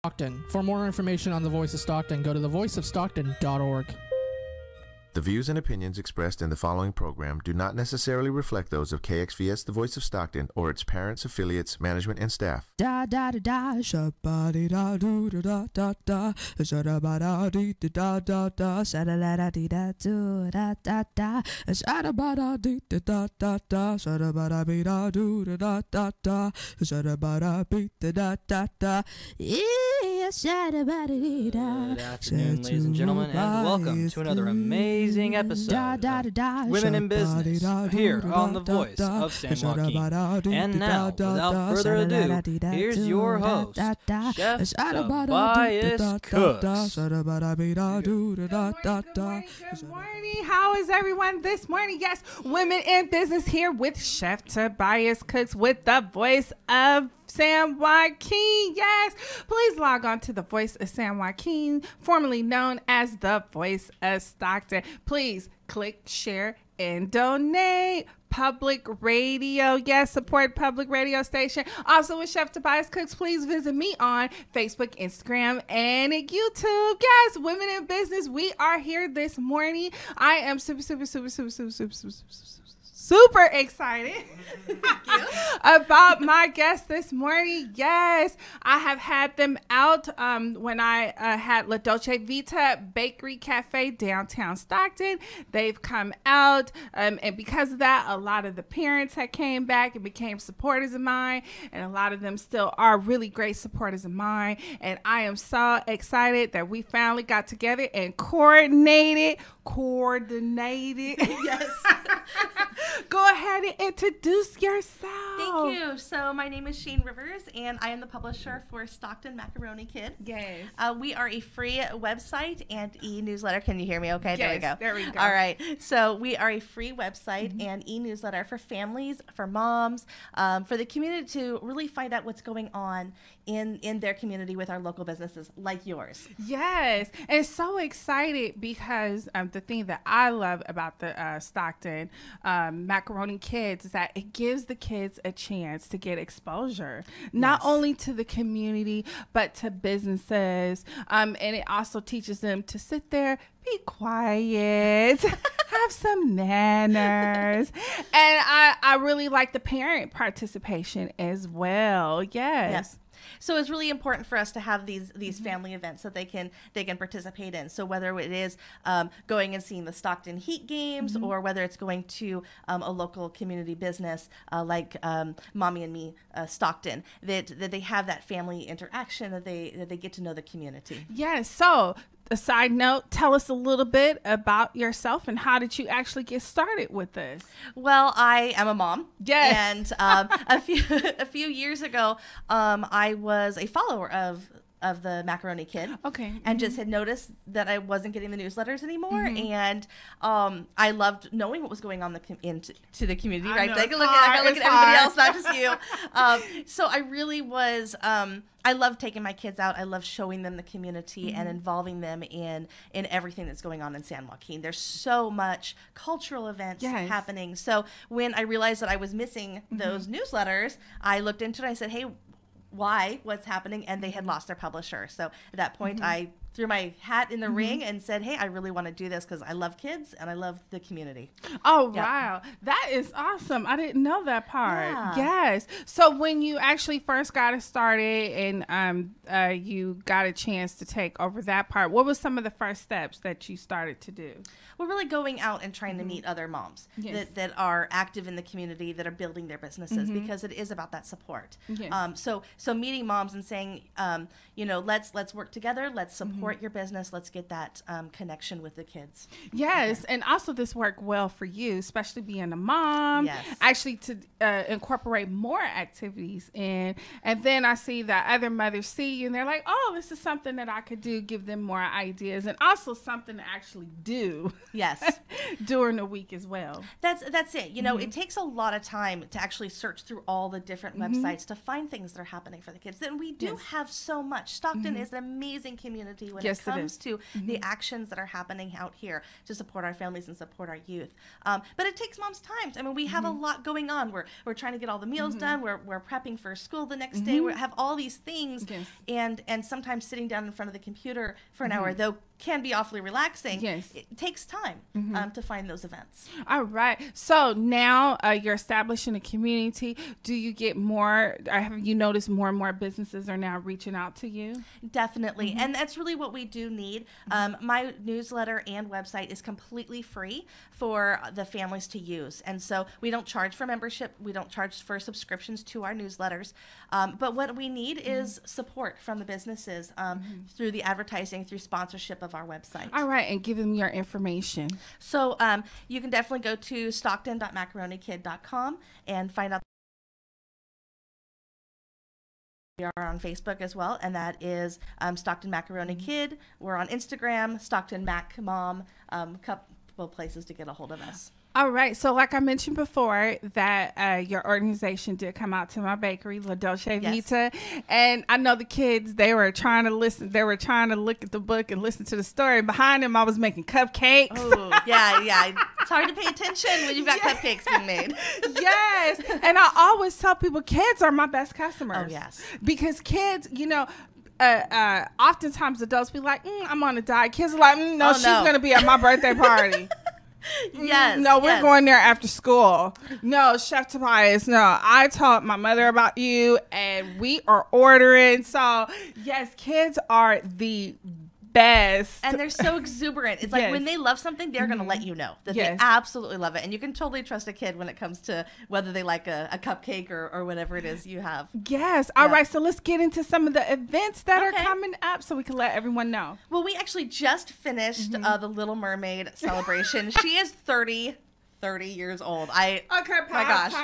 Stockton. For more information on the Voice of Stockton, go to thevoiceofstockton.org. The views and opinions expressed in the following program do not necessarily reflect those of KXVS, The Voice of Stockton, or its parents, affiliates, management, and staff. Da da da da, shabba da do da da da, shabba da dee da da da, shabba da dee da do da da da, shabba da dee da da da, shabba da be da do da da da, shabba da be da da da, yeah, shabba dee da. Good afternoon, ladies and gentlemen, and welcome to another amazing episode of Women in Business here on the Voice of San Joaquin. And now, without further ado, here's your host, Chef Tobias Cooks. Good morning. How is everyone this morning? Yes, Women in Business here with Chef Tobias Cooks with the Voice of San Joaquin. Yes, please log on to the Voice of San Joaquin, formerly known as the Voice of Stockton. Please click, share, and donate. Public radio, yes, support public radio station. Also with Chef Tobias Cooks, please visit me on Facebook, Instagram, and YouTube. Yes, Women in Business, we are here this morning. I am super excited about my guests this morning. Yes, I have had them out when I had La Dolce Vita Bakery Cafe downtown Stockton. They've come out and because of that, a lot of the parents had came back and became supporters of mine, and a lot of them still are really great supporters of mine, and I am so excited that we finally got together and coordinated. Yes. Go ahead and introduce yourself. Thank you. So my name is Shayne Rivera, and I am the publisher for Stockton Macaroni Kid. Yes. We are a free website and e-newsletter. Can you hear me okay? Yes, there we go. There we go. All right. So we are a free website and e-newsletter for families, for moms, for the community to really find out what's going on in their community with our local businesses like yours. Yes. And so excited because the thing that I love about the Stockton Macaroni Kids is that it gives the kids a chance to get exposure, not only to the community, but to businesses. And it also teaches them to sit there, be quiet, have some manners. And I really like the parent participation as well. Yes. So it's really important for us to have these family events that they can participate in. So whether it is going and seeing the Stockton Heat games, or whether it's going to a local community business like Mommy and Me Stockton, that they have that family interaction, that they get to know the community. Yes. So a side note, tell us a little bit about yourself and how did you actually get started with this? Well, I am a mom. Yes. And a few years ago, I was a follower of the Macaroni Kid. Okay. And just had noticed that I wasn't getting the newsletters anymore. And I loved knowing what was going on into the community, right? I can look at everybody else, not just you. So I really was, I love taking my kids out. I love showing them the community and involving them in everything that's going on in San Joaquin. There's so much cultural events happening. So when I realized that I was missing those newsletters, I looked into it. I said, hey, what's happening? And they had lost their publisher. So at that point, I threw my hat in the ring and said, hey, I really want to do this because I love kids and I love the community. Oh, wow. That is awesome. I didn't know that part. Yeah. Yes. So when you actually first got it started and you got a chance to take over that part, what was some of the first steps that you started to do? We're really going out and trying to meet other moms that are active in the community, that are building their businesses, because it is about that support. Yes. So meeting moms and saying, let's work together, let's support your business, let's get that connection with the kids. Yes, and also this worked well for you, especially being a mom. Yes. Actually, to incorporate more activities in, and then I see that other mothers see you and they're like, oh, this is something that I could do, give them more ideas, and also something to actually do. Yes. During the week as well. That's it. It takes a lot of time to actually search through all the different websites to find things that are happening for the kids. And we do have so much. Stockton is an amazing community when Yes, it comes to the actions that are happening out here to support our families and support our youth. But it takes moms time. I mean, we have a lot going on. We're trying to get all the meals done. We're prepping for school the next day. We have all these things, and sometimes sitting down in front of the computer for an hour, though can be awfully relaxing. Yes. It takes time to find those events. All right. So now you're establishing a community. Do you get more, or have you noticed more and more businesses are now reaching out to you? Definitely. And that's really what we do need. My newsletter and website is completely free for the families to use. And so we don't charge for membership. We don't charge for subscriptions to our newsletters. But what we need is support from the businesses through the advertising, through sponsorship of our website. All right. And give them your information. So you can definitely go to stockton.macaronikid.com and find out. We are on Facebook as well, and that is Stockton Macaroni Kid. We're on Instagram, Stockton Mac Mom, couple places to get a hold of us. All right. So like I mentioned before, that your organization did come out to my bakery, La Dolce Vita. And I know the kids, they were trying to listen. They were trying to look at the book and listen to the story. Behind them, I was making cupcakes. Oh, yeah. It's hard to pay attention when you've got cupcakes being made. Yes. And I always tell people, kids are my best customers. Oh, yes. Because kids, oftentimes adults be like, I'm on a diet. Kids are like, no, she's going to be at my birthday party. Yes. No, we're going there after school. No, Chef Tobias. No, I taught my mother about you, and we are ordering. So, yes, kids are the best. And they're so exuberant. It's like when they love something, they're going to let you know that they absolutely love it. And you can totally trust a kid when it comes to whether they like a cupcake or whatever it is you have. Yes. All right. So let's get into some of the events that are coming up so we can let everyone know. Well, we actually just finished the Little Mermaid celebration. She is 30 years old. My gosh.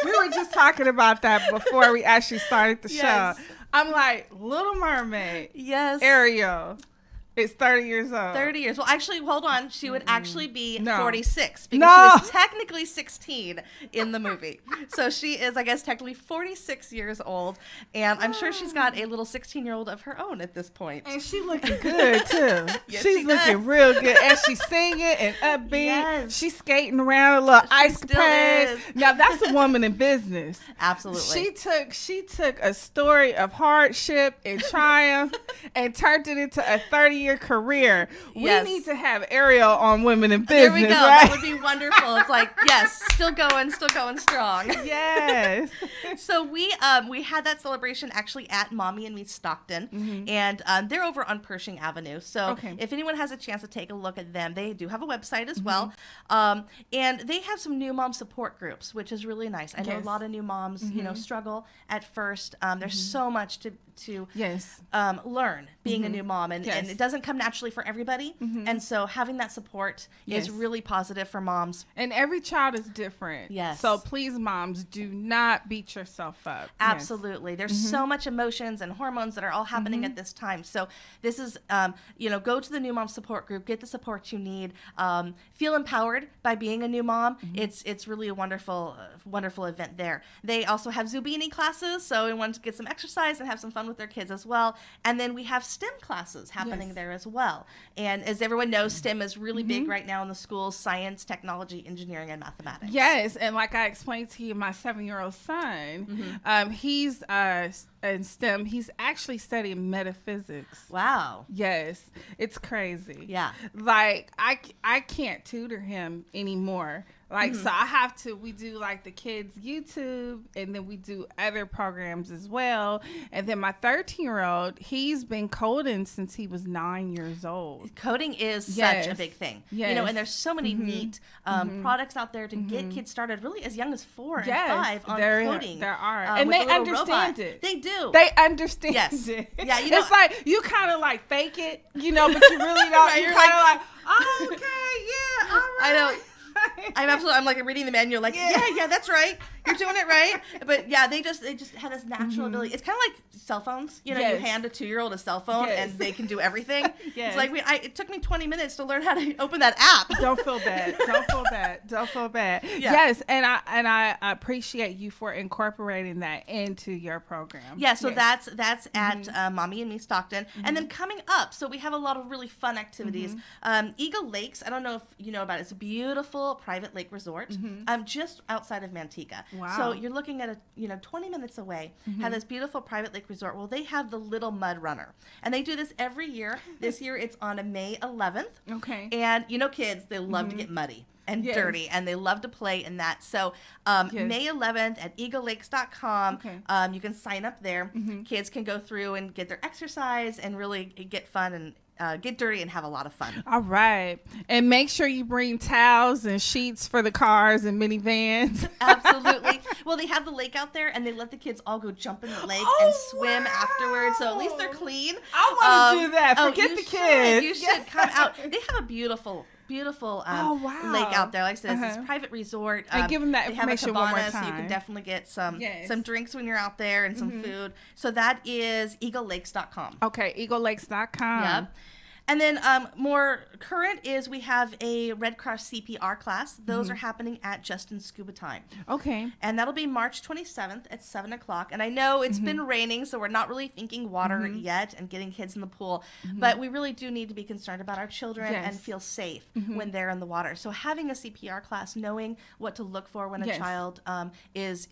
We were just talking about that before we actually started the show. I'm like, Little Mermaid. Yes. Ariel. It's 30 years old. 30 years. Well, actually, hold on. She would actually be 46 because she was technically 16 in the movie. So she is, I guess, technically 46 years old. And I'm sure she's got a little 16-year-old of her own at this point. And she's looking good, too. Yes, she's looking real good. And she's singing and upbeat. Yes. She's skating around a little ice capades. Now, that's a woman in business. Absolutely. She took a story of hardship and triumph and turned it into a 30-year career. We need to have Ariel on Women in Business. There we go. Right? That would be wonderful. It's like, yes, still going strong. Yes. So we had that celebration actually at Mommy and Me Stockton, and they're over on Pershing Avenue. So if anyone has a chance to take a look at them, they do have a website as well, and they have some new mom support groups, which is really nice. I know a lot of new moms, struggle at first. There's so much to learn being a new mom, and it doesn't come naturally for everybody, and so having that support is really positive for moms. And every child is different. Yes. So please, moms, do not beat yourself up. Absolutely. There's so much emotions and hormones that are all happening at this time. So this is, go to the new mom support group, get the support you need, feel empowered by being a new mom. It's really a wonderful event there. They also have Zubini classes, so we want to get some exercise and have some fun with their kids as well. And then we have STEM classes happening there as well. And as everyone knows, STEM is really big right now in the schools: science, technology, engineering, and mathematics. Yes, and like I explained to you, my 7-year-old son, he's in STEM. He's actually studying metaphysics. Wow. Yes, it's crazy. Yeah. Like I can't tutor him anymore. Like, so I have to, we do like the kids YouTube, and then we do other programs as well. And then my 13-year-old, he's been coding since he was 9 years old. Coding is such a big thing. Yes. And there's so many neat products out there to get kids started really as young as 4 and 5 on coding. There are. And they understand it. They do. They understand it. Yeah, it's like, you kind of like fake it, but you really don't. Right, you're kind of like, oh, okay, yeah, all right. I know. I'm like reading the manual, like, yeah, that's right. You're doing it right. But yeah, they just have this natural ability. It's kind of like cell phones. You know, you hand a 2-year-old a cell phone and they can do everything. It's like it took me 20 minutes to learn how to open that app. Don't feel bad. Don't feel bad. Don't feel bad. Yeah. Yes, and I appreciate you for incorporating that into your program. Yeah, so that's at Mommy and Me Stockton. And then coming up, so we have a lot of really fun activities. Eagle Lakes, I don't know if you know about it. It's a beautiful private lake resort just outside of Manteca. Wow. So you're looking at 20 minutes away, have this beautiful private lake resort. Well, they have the Little Mud Runner. And they do this every year. This year it's on May 11th. Okay. And kids, they love to get muddy and dirty, and they love to play in that. So May 11th at eaglelakes.com, you can sign up there. Kids can go through and get their exercise and really get fun and get dirty and have a lot of fun. All right. And make sure you bring towels and sheets for the cars and minivans. Absolutely. Well, they have the lake out there, and they let the kids all go jump in the lake and swim afterwards. So at least they're clean. I want to do that. Forget the kids. You should come out. They have a beautiful lake out there. Like I said, it's a private resort. And give them that information one more time. So you can definitely get some drinks when you're out there and some food. So that is eaglelakes.com. Okay, eaglelakes.com. Yep. And then more current is we have a Red Cross CPR class. Those are happening at Justin Scuba Time. Okay. And that'll be March 27th at 7 o'clock. And I know it's been raining, so we're not really thinking water yet and getting kids in the pool. But we really do need to be concerned about our children and feel safe when they're in the water. So having a CPR class, knowing what to look for when a child is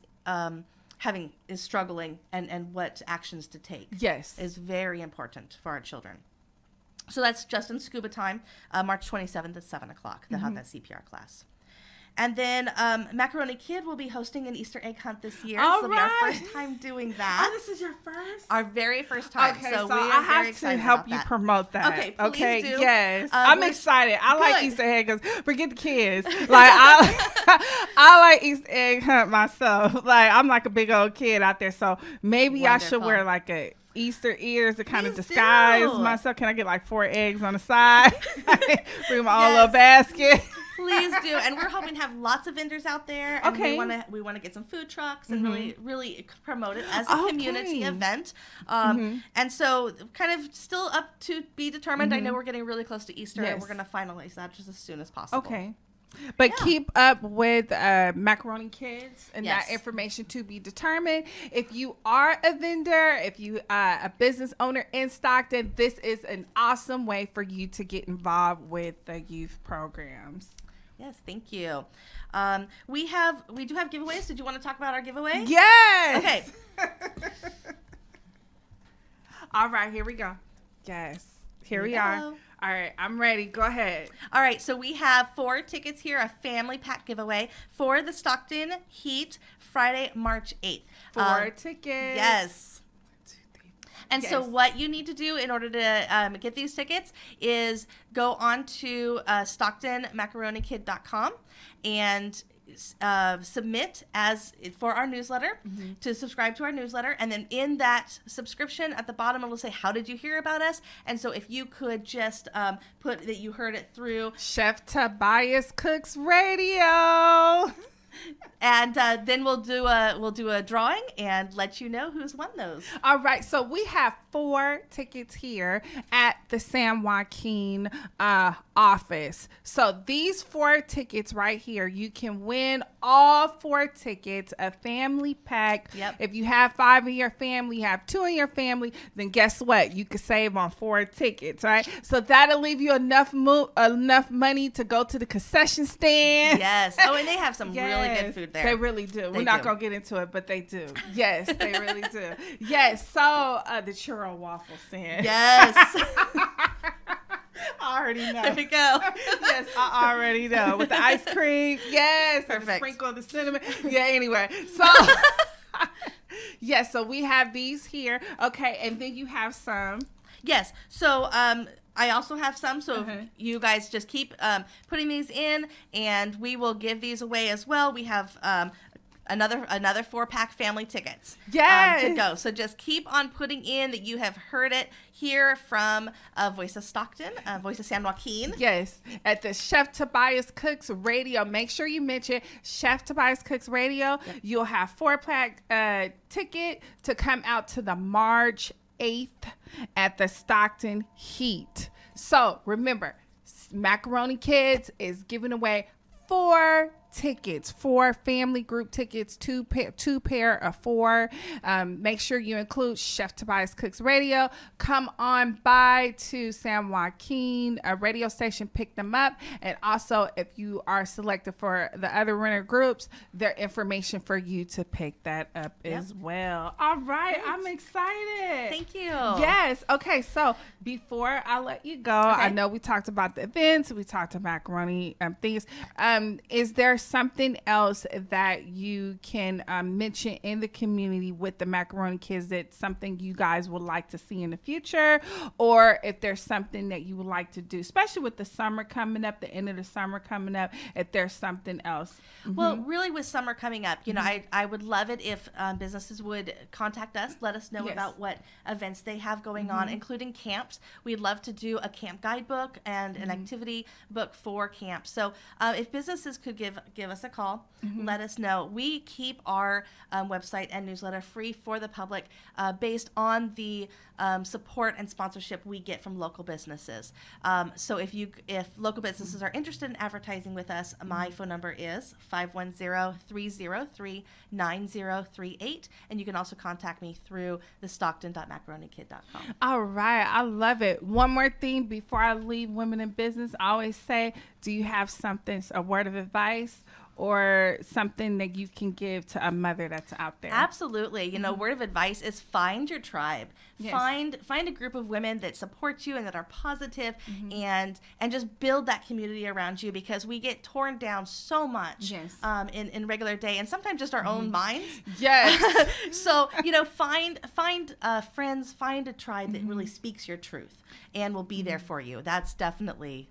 struggling and what actions to take is very important for our children. So that's Justin Scuba Time, March 27th at 7 o'clock. They'll have that CPR class. And then Macaroni Kid will be hosting an Easter egg hunt this year. All so it'll be our first time doing that. Oh, this is your first? Our very first time. Okay, so we are I very have excited to help about you that. promote that. Okay, please do. Yes. I'm excited. I like Good. Easter egg because forget the kids. Like I like Easter egg hunt myself. Like I'm like a big old kid out there. So maybe I should wear like a Easter ears to kind of disguise myself. Can I get like 4 eggs on the side? Bring my own little basket. Please do. And we're hoping to have lots of vendors out there. And we want to get some food trucks and really promote it as a community event. And so kind of still up to be determined. I know we're getting really close to Easter and we're going to finalize that just as soon as possible. Okay. But keep up with Macaroni Kids and that information to be determined. If you are a vendor, if you are a business owner in Stockton, this is an awesome way for you to get involved with the youth programs. Yes, thank you. We do have giveaways. Did you want to talk about our giveaway? Yes. Okay. All right, here we go. Yes, here we are. All right, I'm ready. Go ahead. All right, so we have 4 tickets here, a family pack giveaway for the Stockton Heat, Friday, March 8th. 4 tickets. Yes. And so what you need to do in order to get these tickets is go on to StocktonMacaroniKid.com and submit for our newsletter to subscribe to our newsletter, and then in that subscription at the bottom it will say how did you hear about us, and so if you could just put that you heard it through Chef Tobias Cooks Radio. And then we'll do a drawing and let you know who's won those. All right, so we have 4 tickets here at the San Joaquin office. So these 4 tickets right here, you can win all 4 tickets, a family pack. Yep. If you have 5 in your family, you have 2 in your family, then guess what? You could save on 4 tickets, right? So that'll leave you enough money to go to the concession stand. Yes. Oh, and they have some really good food there. They really do. We're not going to get into it, but they do. Yes, they really do. Yes. So the churro waffle stand. Yes. I already know. There we go. Yes, I already know. With the ice cream. Yes. Perfect. And the sprinkle of the cinnamon. Yeah, anyway. So, yes, so we have these here. Okay, and then you have some. Yes. So, I also have some, so you guys just keep putting these in, and we will give these away as well. We have another 4-pack family tickets. Yes. To go. So just keep on putting in that you have heard it here from Voice of Stockton, Voice of San Joaquin. Yes, at the Chef Tobias Cooks Radio. Make sure you mention Chef Tobias Cooks Radio. Yep. You'll have 4-pack ticket to come out to the March 8th at the Stockton Heat. So remember, Macaroni Kids is giving away 4 tickets, 4 family group tickets, two pair of 4. Make sure you include Chef Tobias Cooks Radio. Come on by to San Joaquin, a radio station, pick them up. And also, if you are selected for the other winner groups, their information for you to pick that up as well. All right. Great. I'm excited. Thank you. Yes. Okay. So before I let you go, I know we talked about the events. We talked about macaroni things. Is there something else that you can mention in the community with the Macaroni Kids, that's something you guys would like to see in the future, or if there's something that you would like to do, especially with the summer coming up, the end of the summer coming up, if there's something else? Well, really, with summer coming up, you know, I would love it if businesses would contact us, let us know about what events they have going on, including camps. We'd love to do a camp guidebook and an activity book for camps. So if businesses could give us a call, let us know. We keep our website and newsletter free for the public based on the support and sponsorship we get from local businesses. So if local businesses are interested in advertising with us, my phone number is 510-303-9038, and you can also contact me through the stockton.macaronikid.com. All right, I love it. One more thing before I leave Women in Business, I always say, do you have something, a word of advice or something that you can give to a mother that's out there? Absolutely. You know, word of advice is find your tribe. Yes. Find a group of women that support you and that are positive, and just build that community around you, because we get torn down so much in regular day, and sometimes just our own minds. Yes. So, you know, find friends, find a tribe that really speaks your truth and will be there for you. That's definitely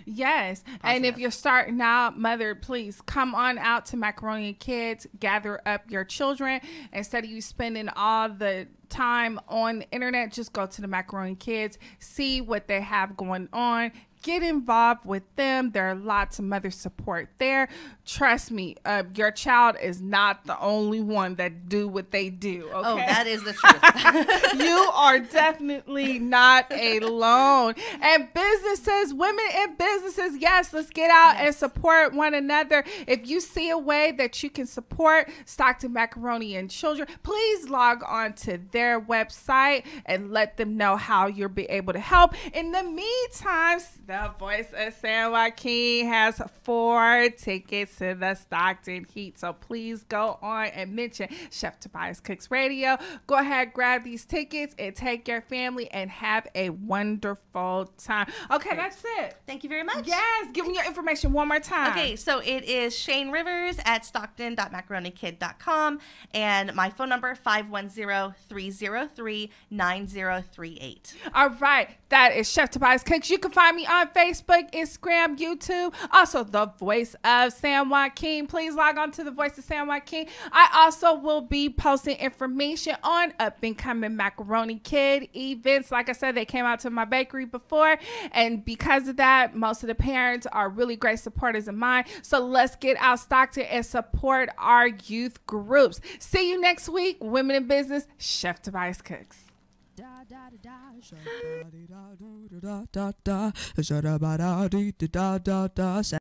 yes. positive. And if you're starting out, mother, please come on out to Macaroni Kids, gather up your children. Instead of you spending all the time on the internet, just go to the Macaroni Kids, see what they have going on, get involved with them. There are lots of mother support there. Trust me, your child is not the only one that do what they do. Okay? Oh, that is the truth. You are definitely not alone. And businesses, women in businesses, yes, let's get out and support one another. If you see a way that you can support Stockton Macaroni and Children, please log on to their website and let them know how you'll be able to help. In the meantime, the Voice of San Joaquin has 4 tickets to the Stockton Heat. So please go on and mention Chef Tobias Cooks Radio. Go ahead, grab these tickets and take your family and have a wonderful time. Okay, that's it. Thank you very much. Yes, give me your information one more time. Okay, so it is Shayne Rivers at stockton.macaronikid.com, and my phone number 510-303-9038. All right, that is Chef Tobias Cooks. You can find me on Facebook, Instagram, YouTube, also The Voice of San Joaquin. Please log on to The Voice of San Joaquin. I also will be posting information on up and coming Macaroni Kid events. Like I said, they came out to my bakery before, and because of that, most of the parents are really great supporters of mine. So let's get out Stockton and support our youth groups. See you next week. Women in Business, Chef Tobias Cooks. Da da da da,